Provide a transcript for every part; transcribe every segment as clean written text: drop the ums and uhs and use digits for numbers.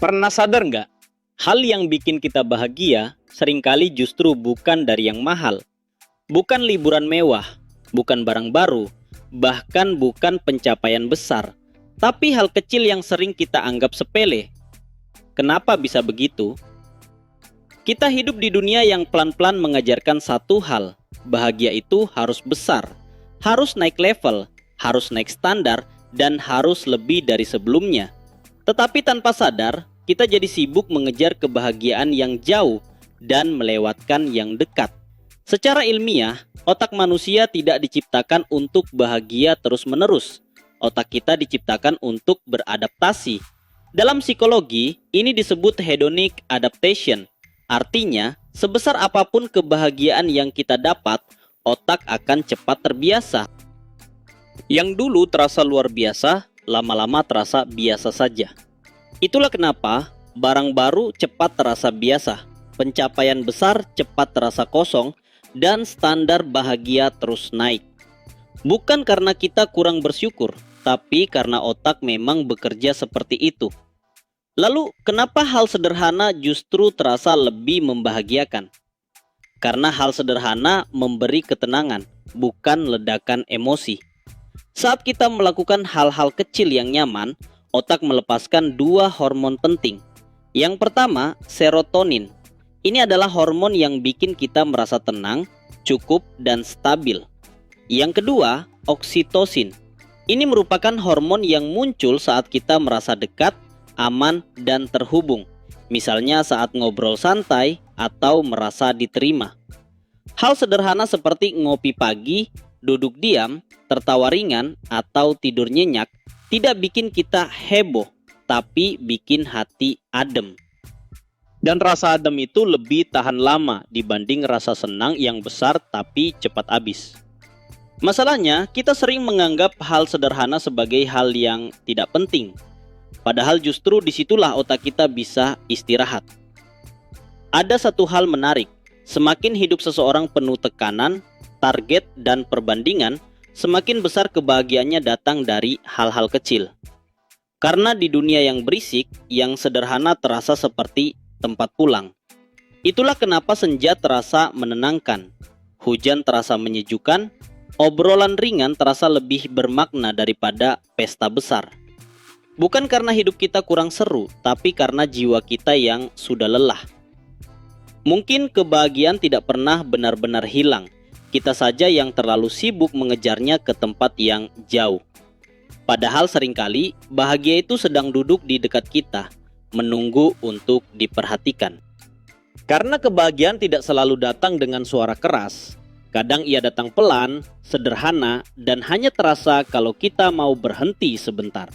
Pernah sadar nggak? Hal yang bikin kita bahagia seringkali justru bukan dari yang mahal. Bukan liburan mewah, bukan barang baru, bahkan bukan pencapaian besar. Tapi hal kecil yang sering kita anggap sepele. Kenapa bisa begitu? Kita hidup di dunia yang pelan-pelan mengajarkan satu hal. Bahagia itu harus besar, harus naik level, harus naik standar, dan harus lebih dari sebelumnya. Tetapi tanpa sadar, kita jadi sibuk mengejar kebahagiaan yang jauh dan melewatkan yang dekat. Secara ilmiah, otak manusia tidak diciptakan untuk bahagia terus-menerus. Otak kita diciptakan untuk beradaptasi. Dalam psikologi, ini disebut hedonic adaptation. Artinya, sebesar apapun kebahagiaan yang kita dapat, otak akan cepat terbiasa. Yang dulu terasa luar biasa, lama-lama terasa biasa saja. Itulah kenapa barang baru cepat terasa biasa, pencapaian besar cepat terasa kosong, dan standar bahagia terus naik. Bukan karena kita kurang bersyukur, tapi karena otak memang bekerja seperti itu. Lalu, kenapa hal sederhana justru terasa lebih membahagiakan? Karena hal sederhana memberi ketenangan, bukan ledakan emosi. Saat kita melakukan hal-hal kecil yang nyaman, otak melepaskan dua hormon penting. Yang pertama, serotonin. Ini adalah hormon yang bikin kita merasa tenang, cukup, dan stabil. Yang kedua, oksitosin. Ini merupakan hormon yang muncul saat kita merasa dekat, aman, dan terhubung. Misalnya saat ngobrol santai atau merasa diterima. Hal sederhana seperti ngopi pagi, duduk diam, tertawa ringan, atau tidur nyenyak tidak bikin kita heboh, tapi bikin hati adem. Dan rasa adem itu lebih tahan lama dibanding rasa senang yang besar tapi cepat habis. Masalahnya, kita sering menganggap hal sederhana sebagai hal yang tidak penting. Padahal justru disitulah otak kita bisa istirahat. Ada satu hal menarik, semakin hidup seseorang penuh tekanan, target, dan perbandingan, semakin besar kebahagiaannya datang dari hal-hal kecil. Karena di dunia yang berisik, yang sederhana terasa seperti tempat pulang. Itulah kenapa senja terasa menenangkan, hujan terasa menyejukkan, obrolan ringan terasa lebih bermakna daripada pesta besar. Bukan karena hidup kita kurang seru, tapi karena jiwa kita yang sudah lelah. Mungkin kebahagiaan tidak pernah benar-benar hilang. Kita saja yang terlalu sibuk mengejarnya ke tempat yang jauh. Padahal seringkali bahagia itu sedang duduk di dekat kita, menunggu untuk diperhatikan. Karena kebahagiaan tidak selalu datang dengan suara keras. Kadang ia datang pelan, sederhana, dan hanya terasa kalau kita mau berhenti sebentar.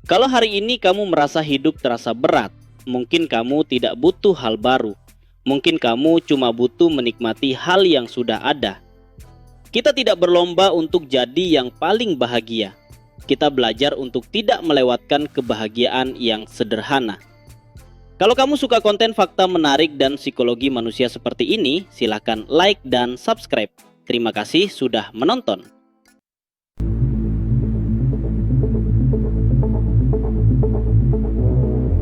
Kalau hari ini kamu merasa hidup terasa berat, mungkin kamu tidak butuh hal baru. Mungkin kamu cuma butuh menikmati hal yang sudah ada. Kita tidak berlomba untuk jadi yang paling bahagia. Kita belajar untuk tidak melewatkan kebahagiaan yang sederhana. Kalau kamu suka konten fakta menarik dan psikologi manusia seperti ini, silakan like dan subscribe. Terima kasih sudah menonton.